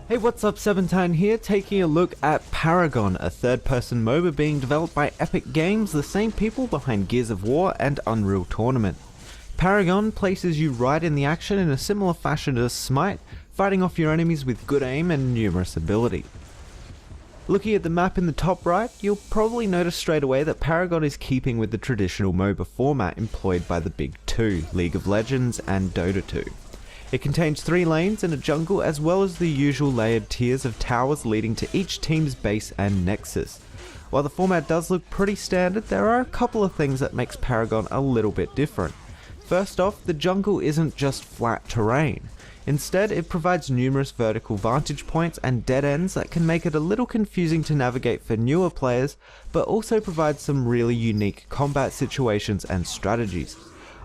Hey, what's up, Seventyne here, taking a look at Paragon, a third-person MOBA being developed by Epic Games, the same people behind Gears of War and Unreal Tournament. Paragon places you right in the action in a similar fashion to Smite, fighting off your enemies with good aim and numerous ability. Looking at the map in the top right, you'll probably notice straight away that Paragon is keeping with the traditional MOBA format employed by the big two, League of Legends and Dota 2. It contains 3 lanes and a jungle, as well as the usual layered tiers of towers leading to each team's base and nexus. While the format does look pretty standard, there are a couple of things that makes Paragon a little bit different. First off, the jungle isn't just flat terrain. Instead, it provides numerous vertical vantage points and dead ends that can make it a little confusing to navigate for newer players, but also provides some really unique combat situations and strategies.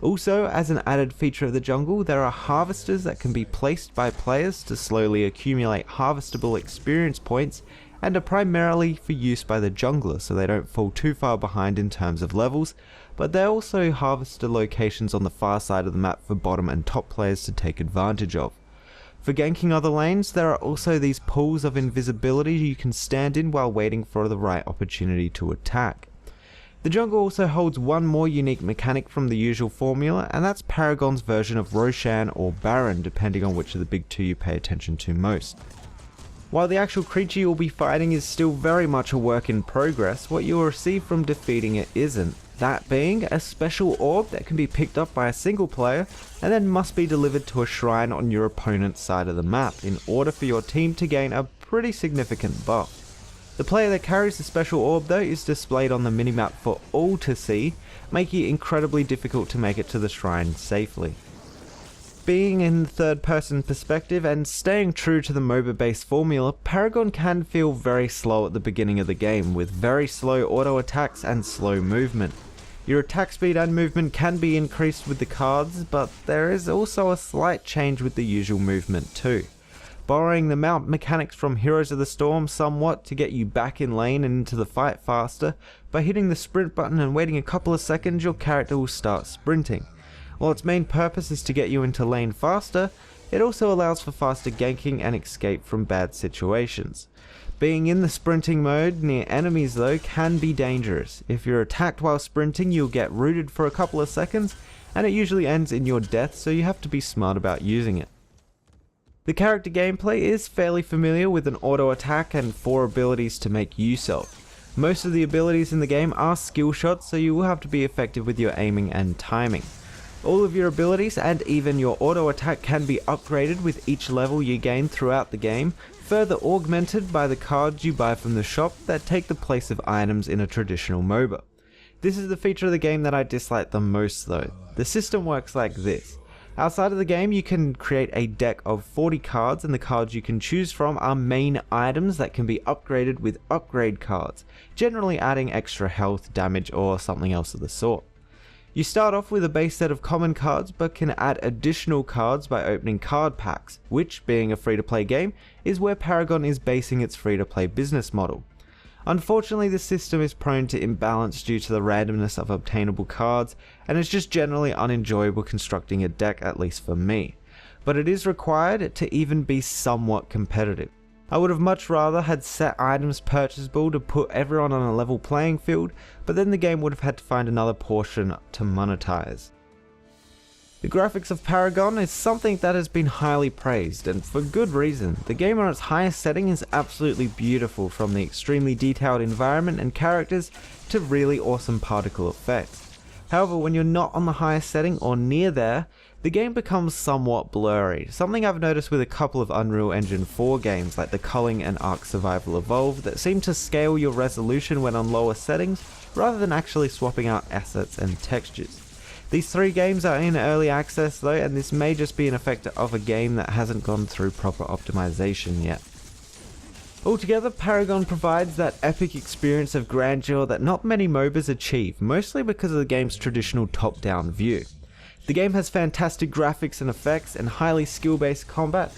Also, as an added feature of the jungle, there are harvesters that can be placed by players to slowly accumulate harvestable experience points and are primarily for use by the jungler so they don't fall too far behind in terms of levels, but they're also harvester locations on the far side of the map for bottom and top players to take advantage of. For ganking other lanes, there are also these pools of invisibility you can stand in while waiting for the right opportunity to attack. The jungle also holds one more unique mechanic from the usual formula, and that's Paragon's version of Roshan or Baron, depending on which of the big two you pay attention to most. While the actual creature you'll be fighting is still very much a work in progress, what you'll receive from defeating it isn't, that being a special orb that can be picked up by a single player and then must be delivered to a shrine on your opponent's side of the map in order for your team to gain a pretty significant buff. The player that carries the special orb though is displayed on the minimap for all to see, making it incredibly difficult to make it to the shrine safely. Being in the third person perspective and staying true to the MOBA based formula, Paragon can feel very slow at the beginning of the game, with very slow auto attacks and slow movement. Your attack speed and movement can be increased with the cards, but there is also a slight change with the usual movement too. Borrowing the mount mechanics from Heroes of the Storm somewhat to get you back in lane and into the fight faster, by hitting the sprint button and waiting a couple of seconds your character will start sprinting. While its main purpose is to get you into lane faster, it also allows for faster ganking and escape from bad situations. Being in the sprinting mode near enemies though can be dangerous. If you're attacked while sprinting, you'll get rooted for a couple of seconds and it usually ends in your death, so you have to be smart about using it. The character gameplay is fairly familiar with an auto attack and 4 abilities to make use of. Most of the abilities in the game are skill shots, so you will have to be effective with your aiming and timing. All of your abilities and even your auto attack can be upgraded with each level you gain throughout the game, further augmented by the cards you buy from the shop that take the place of items in a traditional MOBA. This is the feature of the game that I dislike the most though. The system works like this. Outside of the game, you can create a deck of 40 cards, and the cards you can choose from are main items that can be upgraded with upgrade cards, generally adding extra health, damage, or something else of the sort. You start off with a base set of common cards, but can add additional cards by opening card packs, which, being a free-to-play game, is where Paragon is basing its free-to-play business model. Unfortunately, the system is prone to imbalance due to the randomness of obtainable cards, and it's just generally unenjoyable constructing a deck, at least for me. But it is required to even be somewhat competitive. I would have much rather had set items purchasable to put everyone on a level playing field, but then the game would have had to find another portion to monetize. The graphics of Paragon is something that has been highly praised, and for good reason. The game on its highest setting is absolutely beautiful, from the extremely detailed environment and characters to really awesome particle effects. However, when you're not on the highest setting or near there, the game becomes somewhat blurry, something I've noticed with a couple of Unreal Engine 4 games like the Culling and Ark Survival Evolved that seem to scale your resolution when on lower settings, rather than actually swapping out assets and textures. These 3 games are in early access though, and this may just be an effect of a game that hasn't gone through proper optimization yet. Altogether, Paragon provides that epic experience of grandeur that not many MOBAs achieve, mostly because of the game's traditional top-down view. The game has fantastic graphics and effects and highly skill-based combat,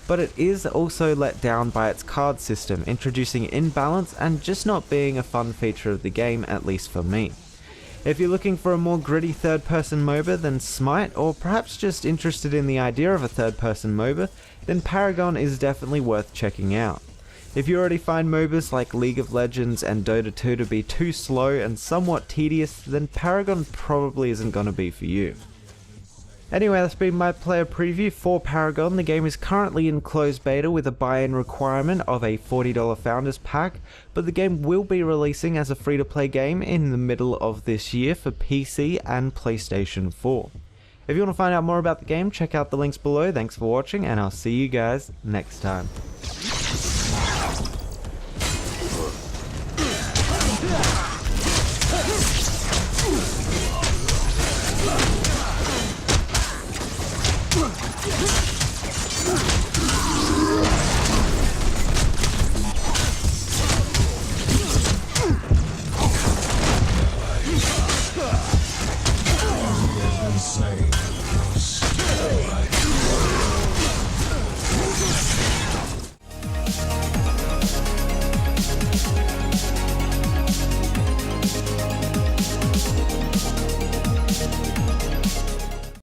but it is also let down by its card system, introducing imbalance and just not being a fun feature of the game, at least for me. If you're looking for a more gritty third-person MOBA than Smite, or perhaps just interested in the idea of a third-person MOBA, then Paragon is definitely worth checking out. If you already find MOBAs like League of Legends and Dota 2 to be too slow and somewhat tedious, then Paragon probably isn't going to be for you. Anyway, that's been my player preview for Paragon. The game is currently in closed beta with a buy-in requirement of a $40 Founders Pack, but the game will be releasing as a free-to-play game in the middle of this year for PC and PlayStation 4. If you want to find out more about the game, check out the links below. Thanks for watching, and I'll see you guys next time. Insane.